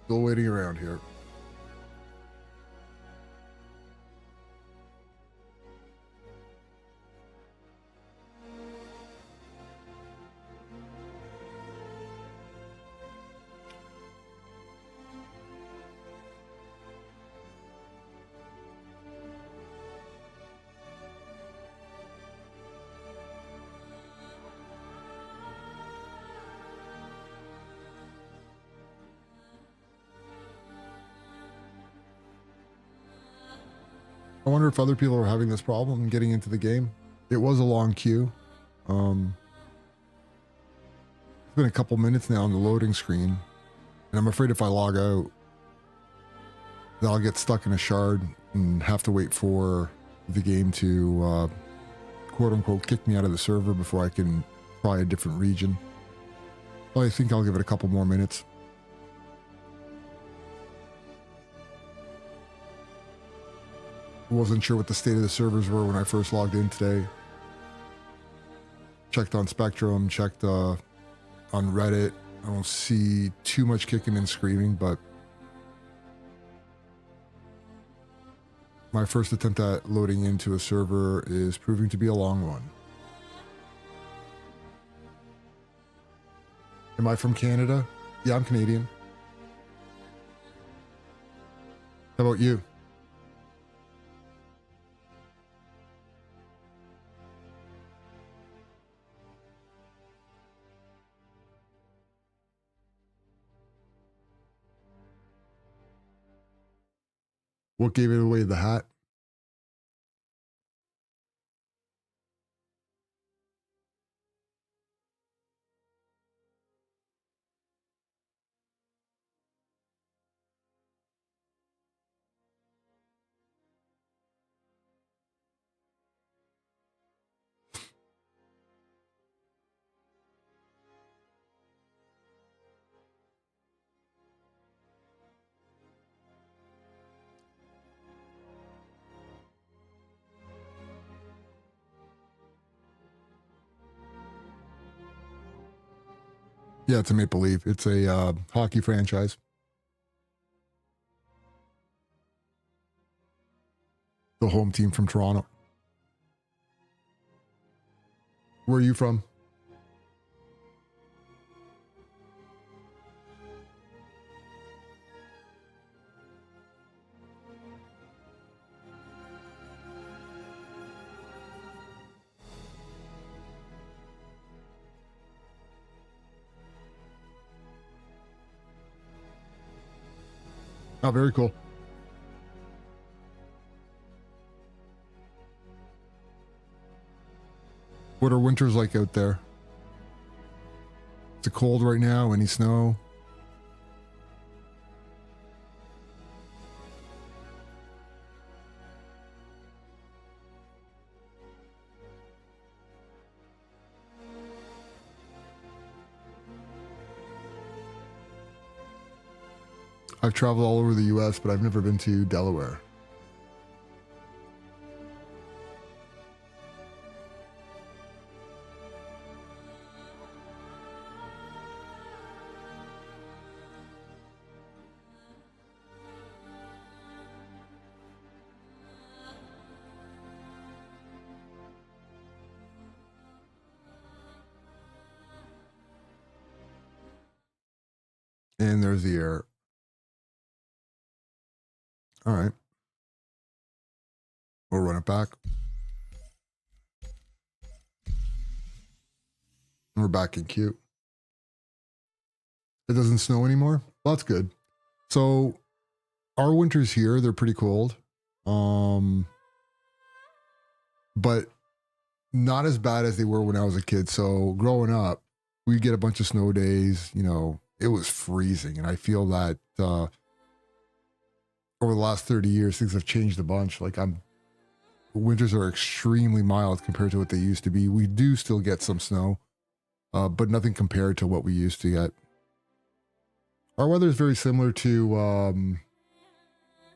Still waiting around here. I wonder if other people are having this problem getting into the game. It was a long queue. It's been a couple minutes now on the loading screen, and I'm afraid if I log out, then I'll get stuck in a shard and have to wait for the game to quote unquote kick me out of the server before I can try a different region. Well, I think I'll give it a couple more minutes. Wasn't sure what the state of the servers were when I first logged in today. Checked on Spectrum, checked on Reddit. I don't see too much kicking and screaming, but my first attempt at loading into a server is proving to be a long one. Am I from Canada? Yeah, I'm Canadian. How about you? What gave it away, the hat? Yeah, it's a Maple Leaf. It's a hockey franchise. The home team from Toronto. Where are you from? Oh, very cool. What are winters like out there? Is it cold right now? Any snow? I've traveled all over the US, but I've never been to Delaware. And there's the air. All right. We'll run it back. We're back in queue. It doesn't snow anymore? Well, that's good. So our winters here, they're pretty cold. But not as bad as they were when I was a kid. So growing up, we'd get a bunch of snow days, you know, it was freezing. And I feel that over the last 30 years, things have changed a bunch. Like winters are extremely mild compared to what they used to be. We do still get some snow, but nothing compared to what we used to get. Our weather is very similar to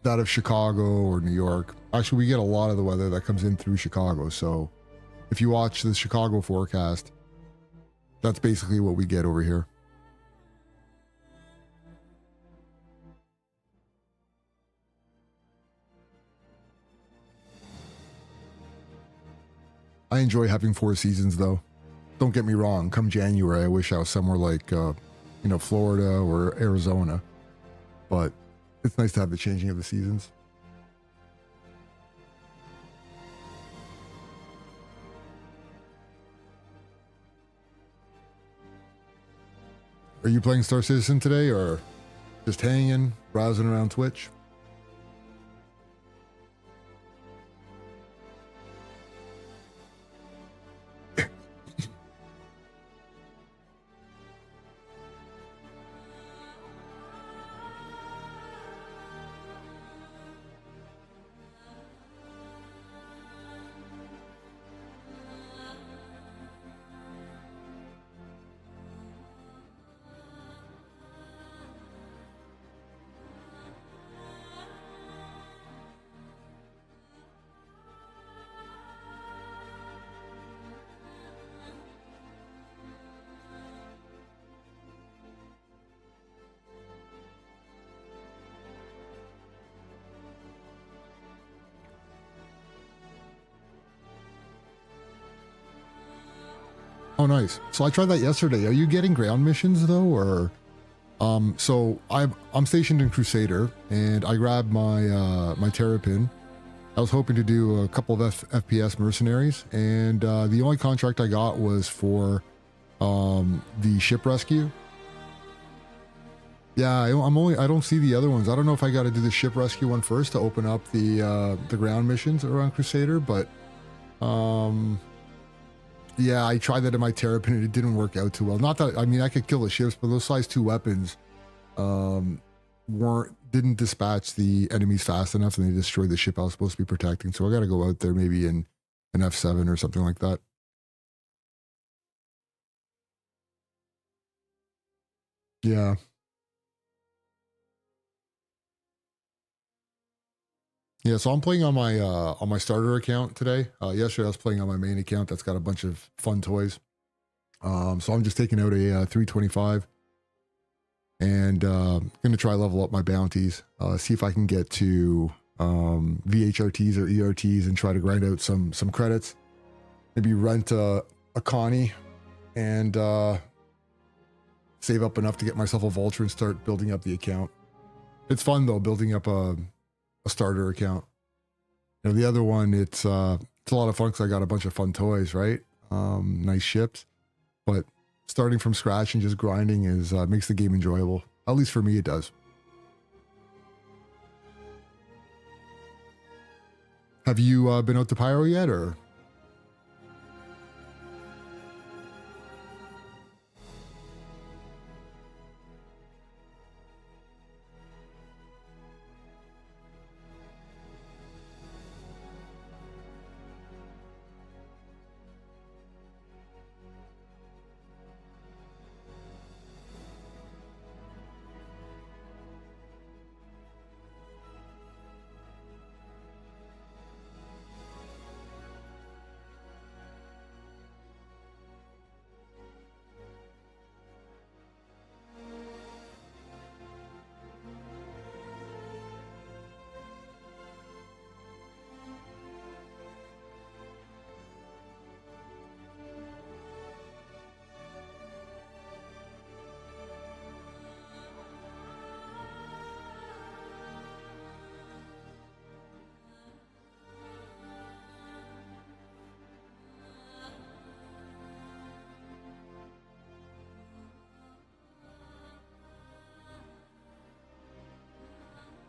that of Chicago or New York. Actually, we get a lot of the weather that comes in through Chicago. So if you watch the Chicago forecast, that's basically what we get over here. I enjoy having 4 seasons though. Don't get me wrong. Come January, I wish I was somewhere like, Florida or Arizona. But it's nice to have the changing of the seasons. Are you playing Star Citizen today or just hanging, browsing around Twitch? Oh, nice. So I tried that yesterday. Are you getting ground missions though, or so I'm stationed in Crusader, and I grabbed my Terrapin. I was hoping to do a couple of FPS mercenaries, and the only contract I got was for the ship rescue. Yeah, I don't see the other ones. I don't know if I got to do the ship rescue one first to open up the ground missions around Crusader, but um yeah, I tried that in my Terrapin and it didn't work out too well. Not that I mean I could kill the ships, but those size 2 weapons um didn't dispatch the enemies fast enough, and they destroyed the ship I was supposed to be protecting. So I got to go out there maybe in an F7 or something like that. Yeah. Yeah, so I'm playing on my starter account today. Yesterday I was playing on my main account that's got a bunch of fun toys. So I'm just taking out a 325 and gonna try level up my bounties. See if I can get to VHRTs or ERTs and try to grind out some credits. Maybe rent a Connie and save up enough to get myself a Vulture and start building up the account. It's fun though, building up a starter account. The other one, it's a lot of fun because I got a bunch of fun toys, right? Nice ships, but starting from scratch and just grinding is makes the game enjoyable. At least for me, it does. Have you been out to Pyro yet, or?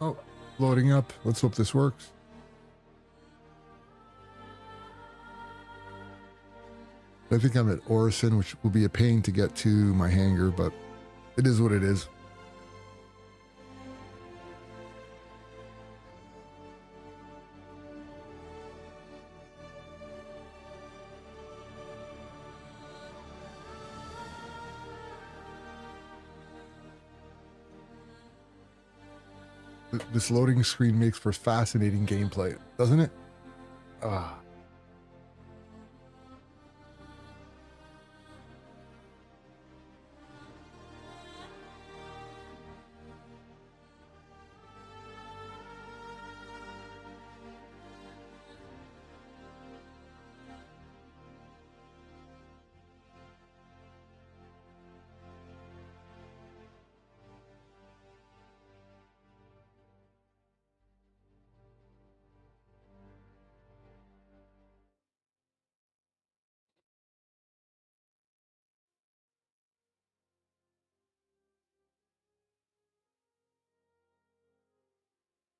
Oh, loading up. Let's hope this works. I think I'm at Orison, which will be a pain to get to my hangar, but it is what it is. This loading screen makes for fascinating gameplay, doesn't it? Ah.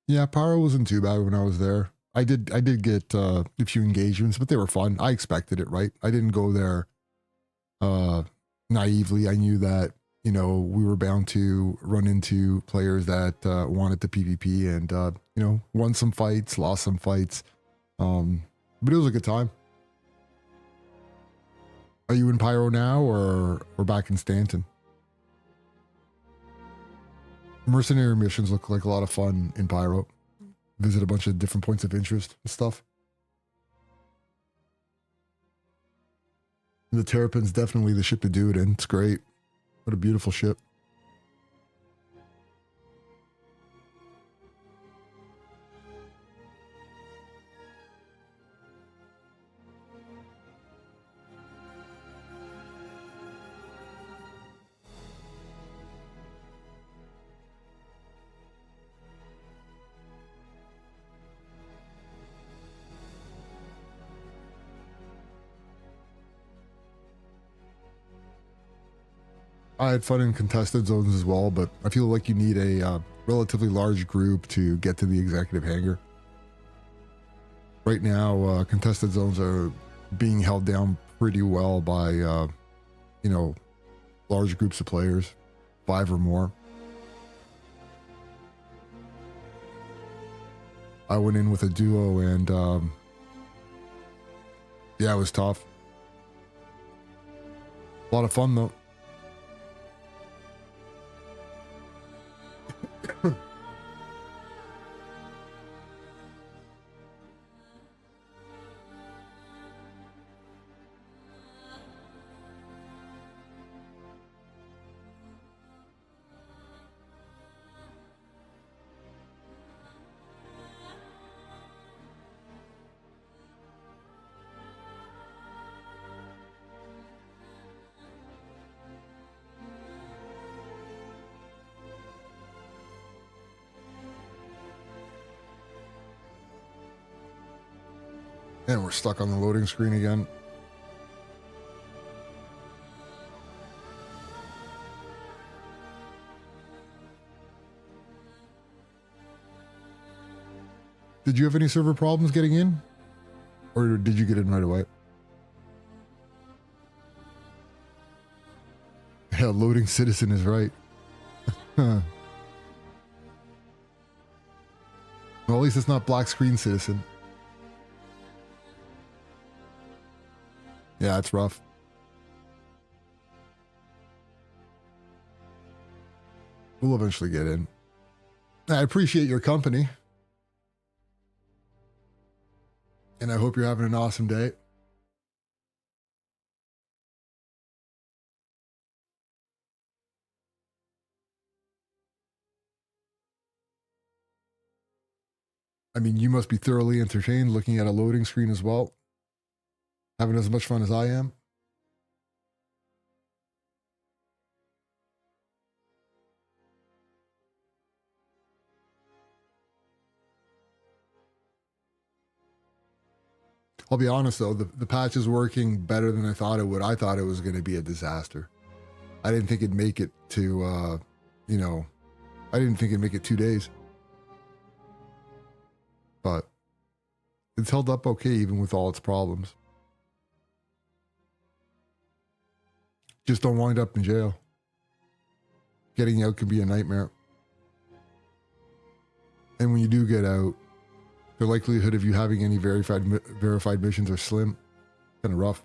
Yeah, Pyro wasn't too bad when I was there. I did get a few engagements, but they were fun. I expected it, right? I didn't go there uh naively. I knew that, we were bound to run into players that wanted the PvP and won some fights, lost some fights. Um but it was a good time. Are you in Pyro now or back in Stanton? Mercenary missions look like a lot of fun in Pyro. Visit a bunch of different points of interest and stuff. The Terrapin's definitely the ship to do it in. It's great. What a beautiful ship. I had fun in contested zones as well, but I feel like you need a relatively large group to get to the executive hangar. Right now, contested zones are being held down pretty well by, large groups of players, 5 or more. I went in with a duo and, yeah, it was tough. A lot of fun though. And we're stuck on the loading screen again. Did you have any server problems getting in? Or did you get in right away? Yeah, loading citizen is right. Well, at least it's not black screen citizen. Yeah, it's rough. We'll eventually get in. I appreciate your company. And I hope you're having an awesome day. I mean, you must be thoroughly entertained looking at a loading screen as well. Having as much fun as I am. I'll be honest though, the patch is working better than I thought it would. I thought it was going to be a disaster. I didn't think it'd make it to, I didn't think it'd make it 2 days. But it's held up okay even with all its problems. Just don't wind up in jail. Getting out can be a nightmare. And when you do get out, the likelihood of you having any verified missions are slim. Kind of rough.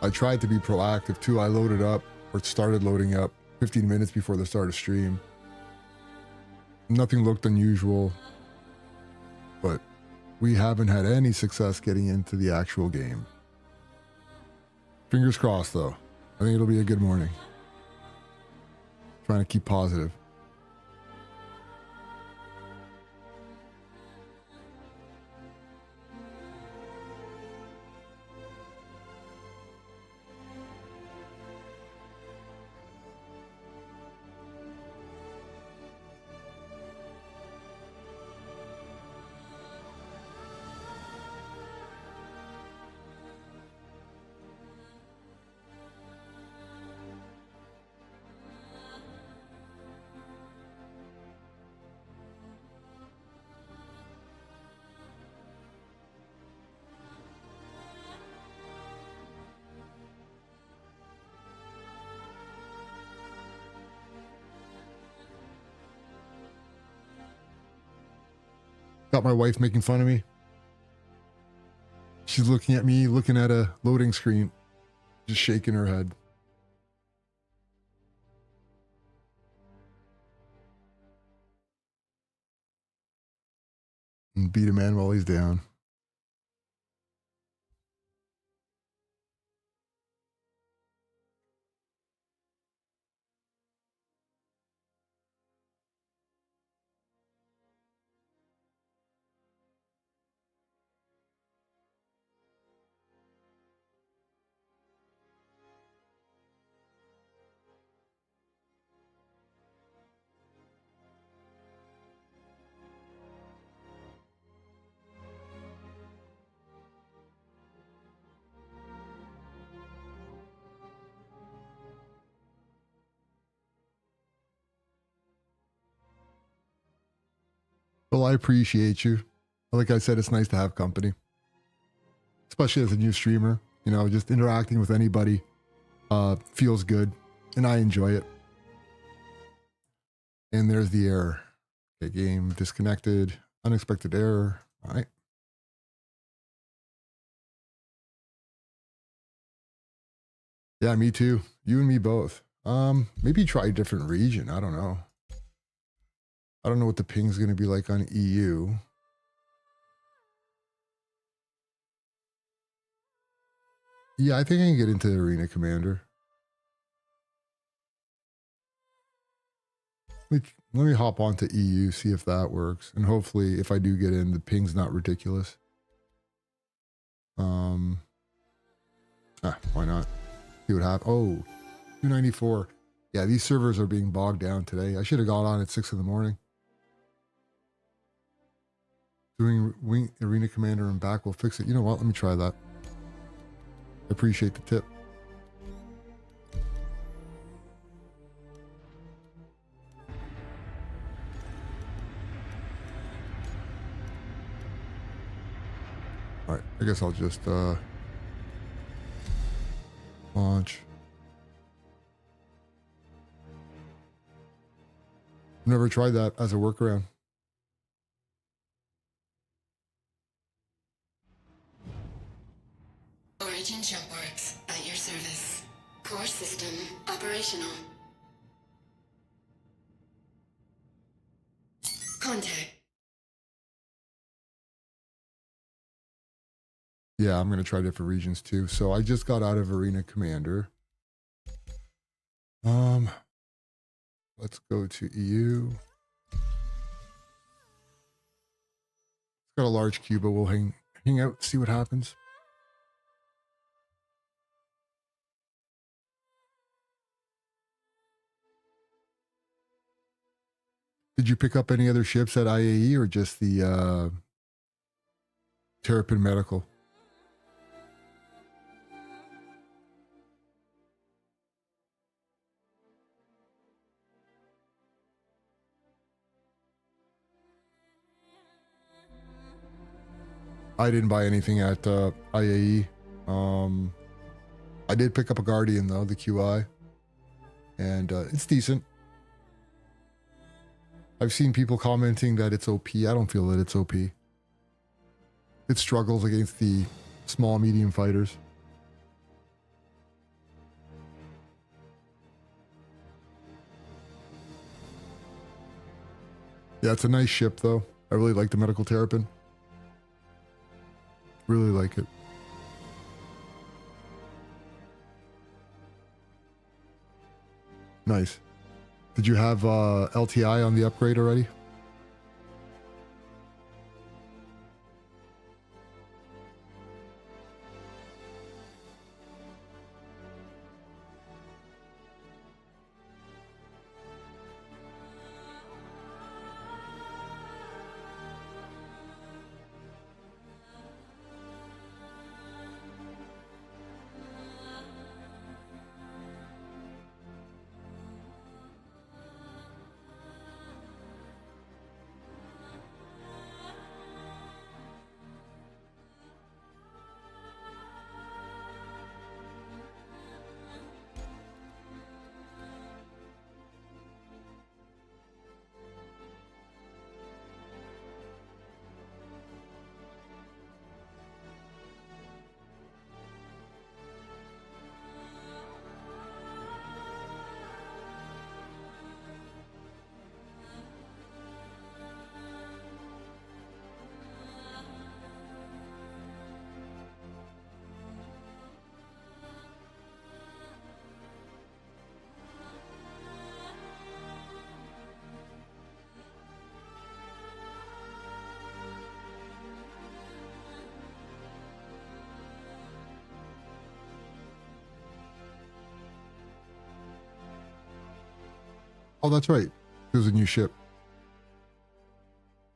I tried to be proactive too. I loaded up or started loading up 15 minutes before the start of stream. Nothing looked unusual, but we haven't had any success getting into the actual game. Fingers crossed though. I think it'll be a good morning. Trying to keep positive. Got my wife making fun of me. She's looking at me, looking at a loading screen, just shaking her head. And beat a man while he's down. Well, I appreciate you. Like I said, it's nice to have company, especially as a new streamer. You know, just interacting with anybody feels good, and I enjoy it. And there's the error. Okay, game disconnected. Unexpected error. All right. Yeah, me too. You and me both. Maybe try a different region. I don't know. I don't know what the ping's going to be like on EU. Yeah, I think I can get into the Arena Commander. Let me hop onto EU, see if that works. And hopefully, if I do get in, the ping's not ridiculous. Why not? See what happens. Oh, 294. Yeah, these servers are being bogged down today. I should have got on at 6 in the morning. Doing Arena Commander and back will fix it. You know what? Let me try that. I appreciate the tip. All right, I guess I'll just launch. Never tried that as a workaround. Origin jump works at your service. Core system operational. Contact. Yeah, I'm going to try different regions too. So I just got out of Arena Commander. Let's go to EU. It's got a large queue, but we'll hang out, see what happens. Did you pick up any other ships at IAE or just the Terrapin Medical? I didn't buy anything at IAE. I did pick up a Guardian though, the QI, and it's decent. I've seen people commenting that it's OP. I don't feel that it's OP. It struggles against the small, medium fighters. Yeah, it's a nice ship though. I really like the medical terrapin. Really like it. Nice. Did you have LTI on the upgrade already? Oh, that's right. There's a new ship.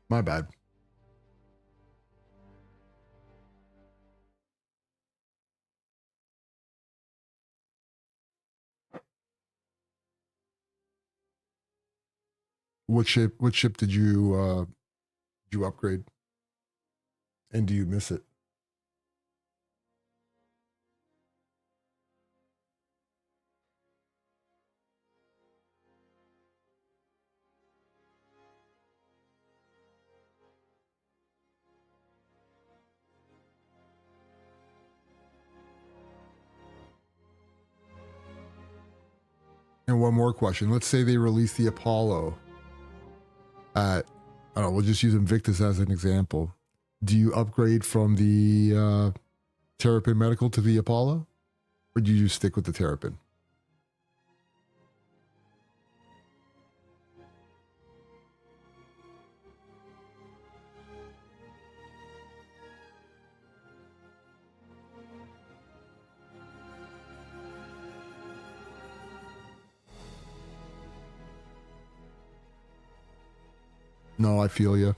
My bad. What ship? What ship did you upgrade? And do you miss it? And one more question. Let's say they release the Apollo at, I don't know, we'll just use Invictus as an example. Do you upgrade from the Terrapin Medical to the Apollo? Or do you just stick with the Terrapin? No, I feel you.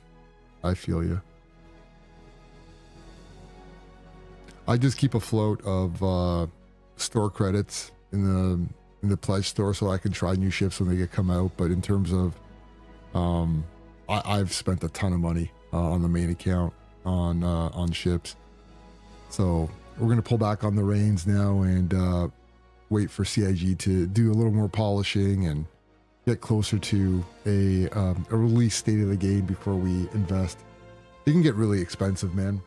I feel you. I just keep a float of store credits in the pledge store so I can try new ships when they get come out. But in terms of, I've spent a ton of money on the main account on ships. So we're gonna pull back on the reins now and wait for CIG to do a little more polishing and get closer to a release state of the game before we invest. It can get really expensive, man.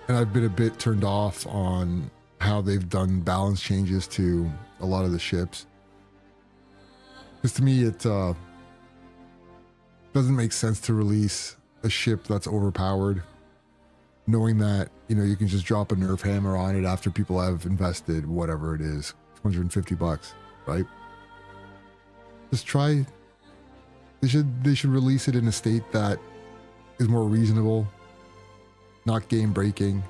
And I've been a bit turned off on how they've done balance changes to a lot of the ships. Because to me, it doesn't make sense to release a ship that's overpowered, knowing that, you know, you can just drop a nerf hammer on it after people have invested whatever it is, $250, right? Just try. They should release it in a state that is more reasonable, not game breaking,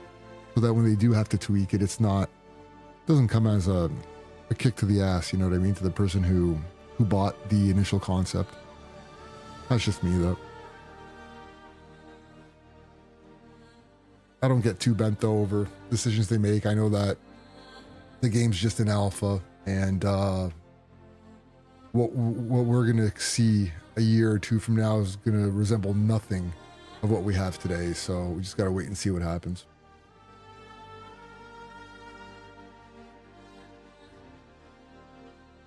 so that when they do have to tweak it, doesn't come as a kick to the ass, you know what I mean, to the person who bought the initial concept. That's just me though. I don't get too bent though over decisions they make. I know that the game's just an alpha, and what we're gonna see a year or two from now is gonna resemble nothing of what we have today. So we just gotta wait and see what happens.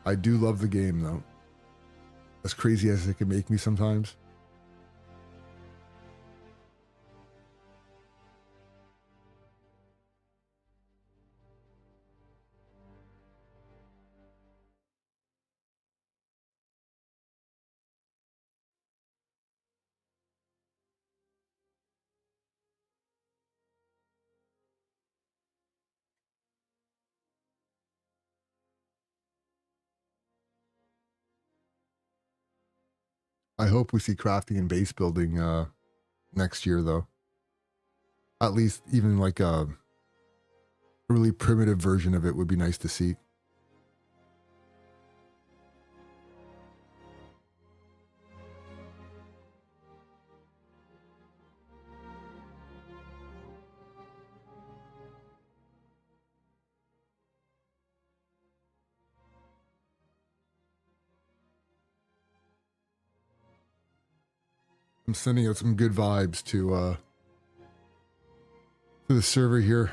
I do love the game though, as crazy as it can make me sometimes. I hope we see crafting and base building next year, though. At least even like a really primitive version of it would be nice to see. I'm sending out some good vibes to the server here.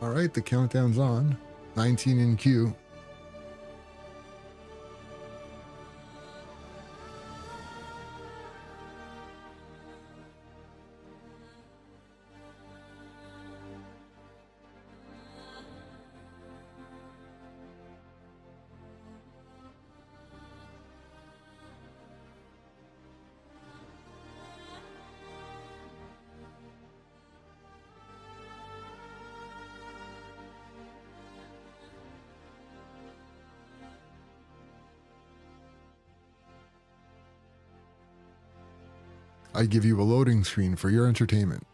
All right, the countdown's on. 19 in queue. I give you a loading screen for your entertainment.